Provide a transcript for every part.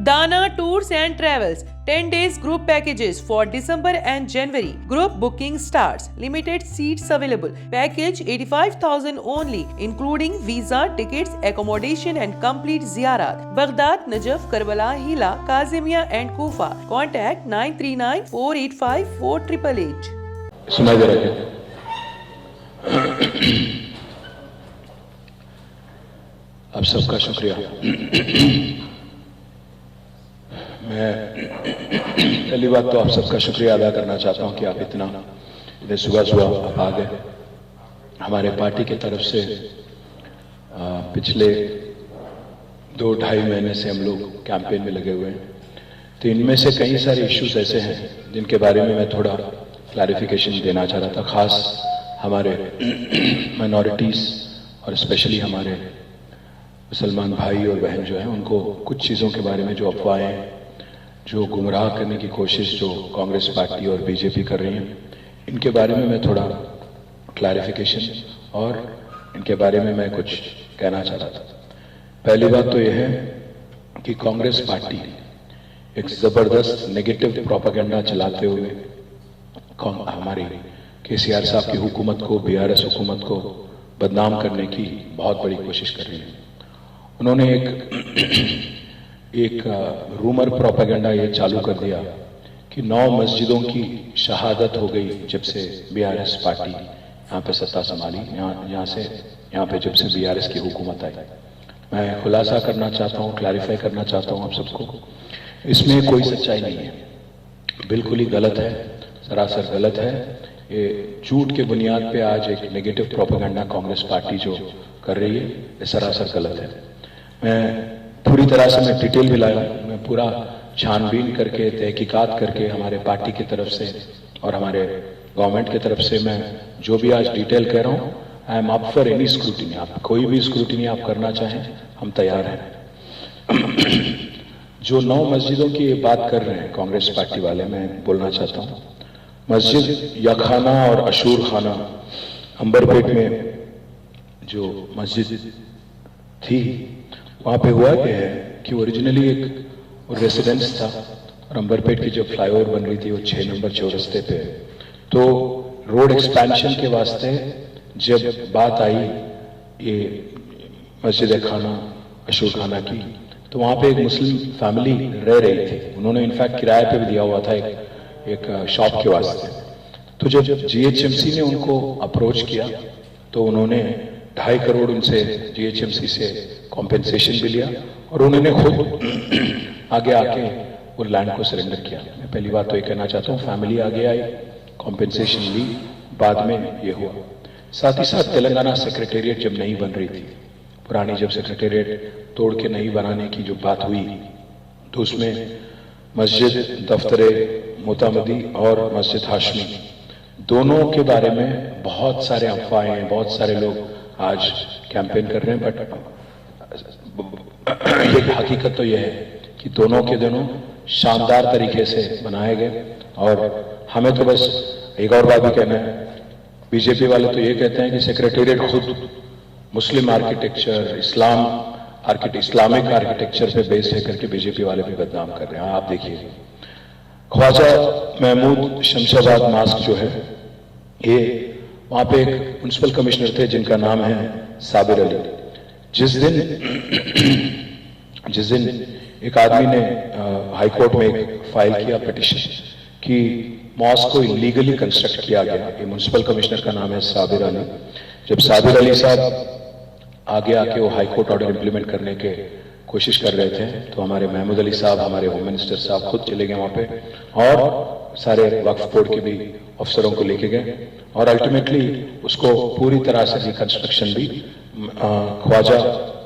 Dana Tours and Travels 10 days group packages for December and January. Group booking starts. Limited seats available. Package 85,000 only, including visa, tickets, accommodation and complete ziyarat. Baghdad, Najaf, Karbala, Hila, Kazimia and Kufa. Contact 939 485 4888. सुनाई दे रहा है? आप सबका शुक्रिया। मैं पहली बात तो आप सबका शुक्रिया अदा करना चाहता हूं कि आप इतना सुबह सुबह आ गए। हमारे पार्टी की तरफ से पिछले 2-2.5 महीने से हम लोग कैंपेन में लगे हुए हैं, तो इनमें से कई सारे इश्यूज ऐसे हैं जिनके बारे में मैं थोड़ा क्लैरिफिकेशन देना चाह रहा था। खास हमारे माइनॉरिटीज़ और स्पेशली हमारे मुसलमान भाई और बहन जो हैं, उनको कुछ चीज़ों के बारे में जो अफवाहें, जो गुमराह करने की कोशिश जो कांग्रेस पार्टी और बीजेपी कर रही हैं, इनके बारे में मैं थोड़ा क्लैरिफिकेशन और इनके बारे में मैं कुछ कहना चाह रहा था। पहली बात तो यह है कि कांग्रेस पार्टी एक ज़बरदस्त नेगेटिव प्रोपेगेंडा चलाते हुए हमारी केसीआर साहब की हुकूमत को, बीआरएस हुकूमत को बदनाम करने की बहुत बड़ी कोशिश कर रही है। उन्होंने एक रूमर प्रोपेगेंडा ये चालू कर दिया कि 9 मस्जिदों की शहादत हो गई जब से बीआरएस पार्टी यहाँ पे सत्ता संभाली, यहाँ पे जब से बीआरएस की हुकूमत आई। मैं खुलासा करना चाहता हूँ, क्लैरिफाई करना चाहता हूँ आप सबको, इसमें कोई सच्चाई नहीं है, बिल्कुल ही गलत है, सरासर गलत है। ये झूठ के बुनियाद पे आज एक नेगेटिव प्रोपेगेंडा कांग्रेस पार्टी जो कर रही है, ये सरासर गलत है। मैं पूरी तरह से मैं डिटेल भी लाया, मैं पूरा छानबीन करके, तहकीकात करके हमारे पार्टी की तरफ से और हमारे गवर्नमेंट की तरफ से मैं जो भी आज डिटेल कह रहा हूँ, I am up for any scrutiny. आप कोई भी स्क्रूटिनी आप करना चाहें, हम तैयार हैं। जो 9 मस्जिदों की बात कर रहे हैं कांग्रेस पार्टी वाले, मैं बोलना चाहता हूँ, मस्जिद यखाना और अशूर खाना अंबरपेट में जो मस्जिद थी, वहाँ पे हुआ क्या है कि ओरिजिनली एक रेसिडेंस था और अंबरपेट की जो फ्लाईओवर बन रही थी वो 6 नंबर चौरस्ते पे, तो रोड एक्सपेंशन के वास्ते जब बात आई ये मस्जिद खाना अशूर खाना की, तो वहाँ पे एक मुस्लिम फैमिली रह रही थी। उन्होंने इनफैक्ट किराए पे भी दिया हुआ था एक शॉप के वास्ते। तो जब जीएचएमसी ने उनको अप्रोच किया तो उन्होंने 2.5 करोड़ उनसे जीएचएमसी से कॉम्पेंसेशन भी लिया और उन्होंने खुद आगे आके वो लैंड को सरेंडर किया। मैं पहली बात तो ये कहना चाहता हूँ, फैमिली आगे आई, कॉम्पेंसेशन ली, बाद में ये हुआ। साथ ही साथ तेलंगाना सेक्रेटेरिएट जब नहीं बन रही थी, पुरानी जब सेक्रेटेरिएट तोड़ के नहीं बनाने की जो बात हुई, तो उसमें मस्जिद दफ्तरे मोतामदी और मस्जिद हाशमी दोनों के बारे में बहुत सारे अफवाहें, बहुत सारे लोग आज कैंपेन कर रहे हैं, बट ये हकीकत तो यह है कि दोनों के दोनों शानदार तरीके से बनाए गए। और हमें तो बस एक और बात भी कहना है, बीजेपी वाले तो ये कहते हैं कि सेक्रेटेरिएट खुद मुस्लिम आर्किटेक्चर, इस्लामिक आर्किटेक्चर पे बेस्ड है करके बीजेपी वाले भी बदनाम कर रहे हैं। आप देखिए, ख्वाजा महमूद शमशाबाद मास्क जो है, ये वहां पे एक म्युनिसिपल कमिश्नर थे जिनका नाम है साबिर अली। जिस दिन एक आदमी ने हाई कोर्ट में एक फाइल किया पिटीशन कि मॉस्क को इलीगली कंस्ट्रक्ट किया गया, ये म्युनिसिपल कमिश्नर का नाम है साबिर अली। जब साबिर अली साहब आगे आके वो हाई कोर्ट ऑर्डर इंप्लीमेंट करने के कोशिश कर रहे थे, तो हमारे महमूद अली साहब, हमारे होम मिनिस्टर साहब खुद चले गए वहां पे और सारे वक्फ बोर्ड के भी अफसरों को लेके गए और अल्टीमेटली उसको पूरी तरह से रिकंस्ट्रक्शन भी, ख्वाजा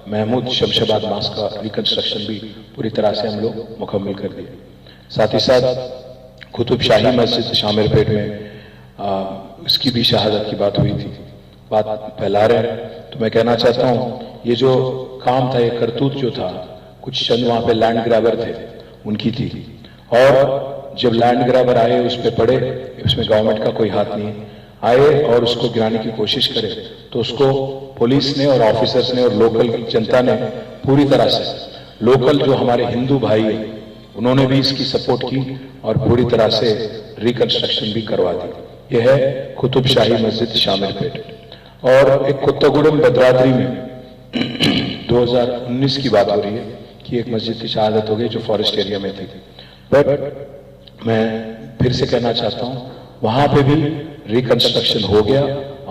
महमूद शमशाबाद मास्क का रिकंस्ट्रक्शन भी पूरी तरह से हम लोग मुकम्मल कर दिए। साथ ही साथ कुतुब शाही मस्जिद शामिरपेट में इसकी भी शहादत की बात हुई थी, बात फैला रहे हैं। तो मैं कहना चाहता हूँ, ये जो काम था, ये करतूत जो था, कुछ चंद वहां पे लैंड ग्रैबर थे उनकी थी, और जब लैंड ग्रैबर आए उस पर पड़े, उसमें गवर्नमेंट का कोई हाथ नहीं, आए और उसको गिराने की कोशिश करे, तो उसको पुलिस ने और ऑफिसर्स ने और लोकल जनता ने पूरी तरह से लोकल जो हमारे हिंदू भाई हैं उन्होंने भी इसकी सपोर्ट की और पूरी तरह से रिकंस्ट्रक्शन भी करवा दी। यह है कुतुब शाही मस्जिद शामिरपेट। और एक कोत्तागुडम भद्राद्री में 2019 की बात हो रही है कि एक मस्जिद की शहादत हो गई जो फॉरेस्ट एरिया में थी। बट मैं फिर से कहना चाहता हूं वहां पे भी रिकंस्ट्रक्शन हो गया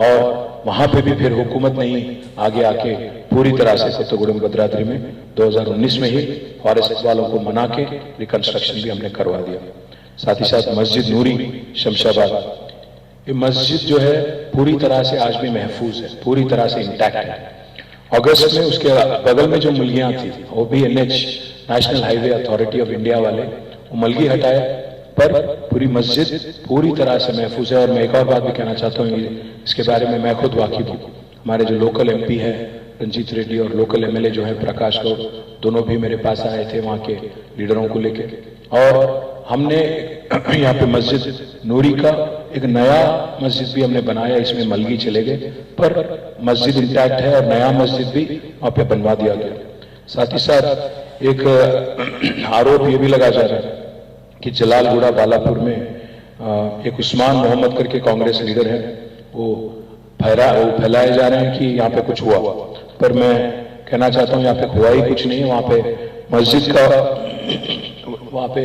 और वहां पे भी फिर हुकूमत ने ही आगे आके पूरी तरह से कोत्तागुडम भद्राद्री में 2019 में ही फॉरेस्ट वालों को मना के रिकंस्ट्रक्शन भी हमने करवा दिया। साथ ही साथ मस्जिद नूरी शमशाबाद, ये मस्जिद जो है पूरी तरह से आज भी महफूज है, पूरी तरह से इंटैक्ट है। अगस्त में उसके बगल में जो मलगियां थी वो भी NH national highway authority of India वाले वो मलगी हटाए, पर पूरी मस्जिद पूरी तरह से महफूज है। और मैं एक और बात भी कहना चाहता हूँ, इसके बारे में मैं खुद वाकिफ हूँ। हमारे जो लोकल MP है रंजीत रेड्डी और लोकल MLA जो है प्रकाश गौड़, दोनों भी मेरे पास आए थे वहां के लीडरों को लेके, और हमने यहाँ पे मस्जिद नूरी का एक नया मस्जिद भी हमने बनाया। इसमें मलगी चले गए पर मस्जिद इंटैक्ट है और नया मस्जिद भी वहां पे बनवा दिया गया। साथ ही साथ एक आरोप ये भी लगा जा रहा है कि जलालगुड़ा बालापुर में एक उस्मान मोहम्मद करके कांग्रेस लीडर है, वो फैलाए जा रहे हैं कि यहाँ पे कुछ हुआ, पर मैं कहना चाहता हूँ यहाँ पे हुआ ही कुछ नहीं है। वहां पे मस्जिद का वहां पे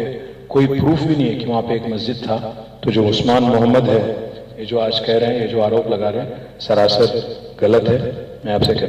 कोई प्रूफ भी नहीं है कि वहां पे एक मस्जिद था। तो जो उस्मान मोहम्मद है, ये जो आज कह रहे हैं, ये जो आरोप लगा रहे हैं, सरासर गलत है। मैं आपसे